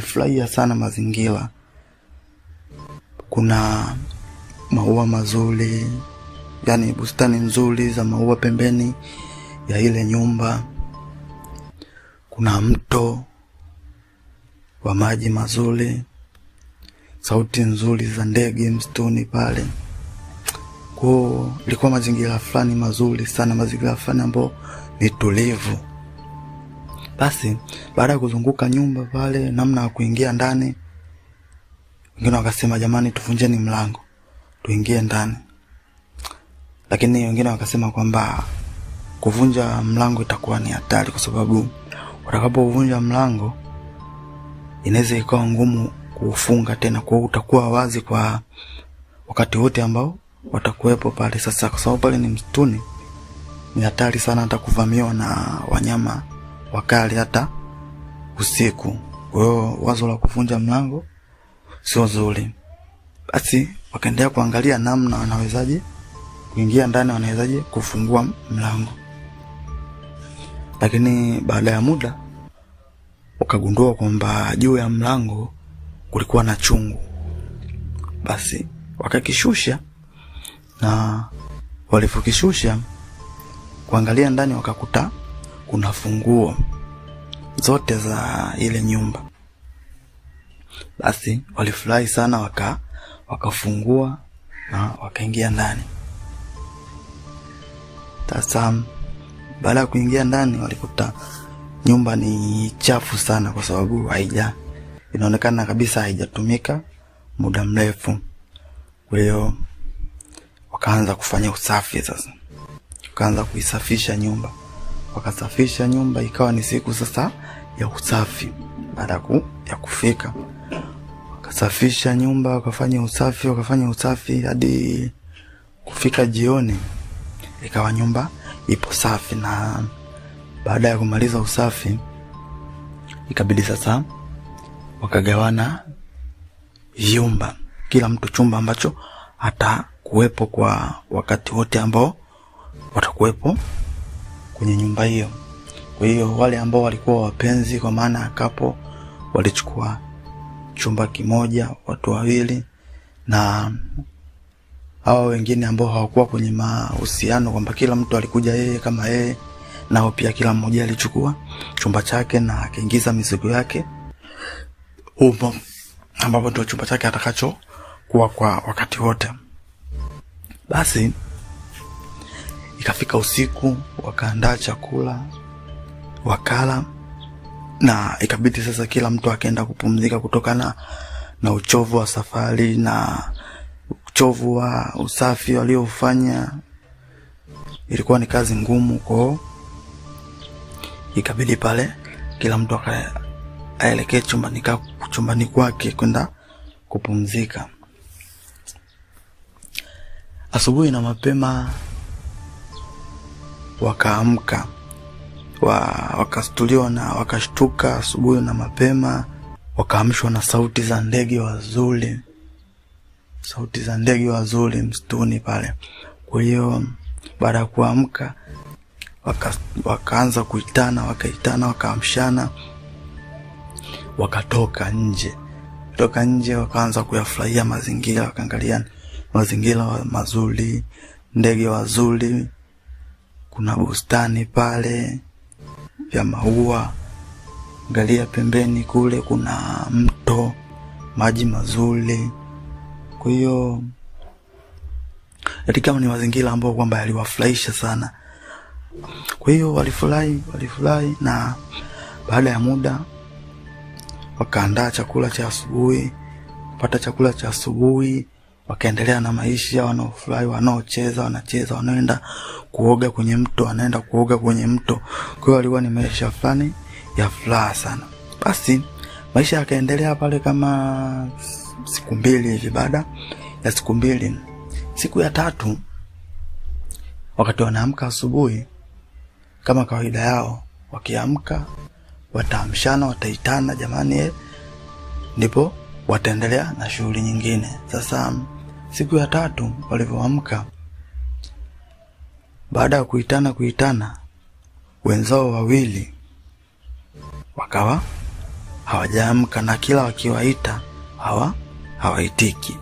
Nilifurahia sana mazingira. Kuna maua mazuri, yani bustani nzuri za maua pembeni ya ile nyumba. Kuna mto wa maji mazuri, sauti nzuri za ndege msituni pale. Kwa ilikuwa mazingira fulani mazuri sana, mazingira fulani ambayo ni tulivu. Basi baada ya kuzunguka nyumba pale, namna ya kuingia ndani, wengine wakasema jamani tuvunjeni mlango tuingie ndani. Lakini wengine wakasema kwamba kuvunja mlango itakuwa ni hatari, kwa sababu utakapovunja mlango inaweza ikawa ngumu kufunga tena, kwa utakuwa wazi kwa wakati wote ambao watakuwepo pale. Sasa kwa sababu pale ni msituni, ni hatari sana hata kuvamiwa na wanyama wakali hata usiku. Kwa hiyo wazo la kuvunja mlango sio zuri. Basi wakaendelea kuangalia namna wanawezaje kuingia ndani, wanawezaje kufungua mlango. Lakini baada ya muda wakagundua kwamba juu ya mlango kulikuwa na chungu. Basi wakakishusha, na walipokishusha kuangalia ndani wakakuta kuna funguo zote za ile nyumba. Basi walifurahi sana, wakafungua na wakaingia ndani. Sasa baada ya kuingia ndani walikuta nyumba ni chafu sana, kwa sababu inaonekana kabisa haijatumika muda mrefu. Kwa hiyo wakaanza kufanya usafi. Sasa wakaanza kuisafisha nyumba. Wakasafisha nyumba, ikawa ni siku sasa ya usafi. Baada ya kufika wakasafisha nyumba, wakafanya usafi hadi kufika jioni, ikawa nyumba ipo safi. Na baada ya kumaliza usafi ikabidi sasa wakagawana vyumba, kila mtu chumba ambacho atakuwepo kwa wakati wote ambao watakuwepo kwenye nyumba hiyo. Kwa hiyo wale ambao walikuwa wapenzi, kwa maana akapo, walichukua chumba kimoja watu wawili, na hao wengine ambao hawakuwa kwenye mahusiano, kwamba kila mtu alikuja yeye kama yeye, nao pia kila mmoja alichukua chumba chake na akaingiza mizigo yake huko, ambapo ndio chumba chake atakacho kuwa kwa wakati wote. Basi ikafika usiku, wakaandaa chakula, wakala, na ikabidi sasa kila mtu akaenda kupumzika kutokana na uchovu wa safari na uchovu wa usafi waliofanya. Ilikuwa ni kazi ngumu, kwa ikabidi pale kila mtu aelekee chumbani kwake kwenda kupumzika. Asubuhi na mapema wakaamka, wakastuliwa na wakashtuka. Asubuhi na mapema wakaamshwa na sauti za ndege wazuri msituni pale. Kwa hiyo baada ya kuamka wakaanza wakaitana, wakaamshana, wakatoka nje, wakaanza kuyafurahia mazingira, wakaangalia mazingira mazuri, ndege wazuri, kuna bustani pale ya maua, angalia pembeni kule kuna mto, maji mazuri. Kwa hiyo kama ni mazingira ambayo kwamba yaliwafurahisha sana. Kwa hiyo walifurahi, na baada ya muda wakaandaa chakula cha asubuhi. Kupata chakula cha asubuhi, wakaendelea na maisha, wanaofurahi, wanacheza, wanaenda kuoga kwenye mto, Kwa hiyo walikuwa ni maisha fulani ya furaha sana. Basi maisha yakaendelea pale kama siku 2 hivi. Baada ya siku 2, siku ya 3, wakati wanaamka asubuhi kama kawaida yao, wakiamka wataamshana, wataitana, jamani, ndipo wataendelea na shughuli nyingine. Sasa siku ya 3 walipoamka, baada ya kuitana wenzao wawili wakawa hawajaamka, na kila wakiwaita hawaitiki.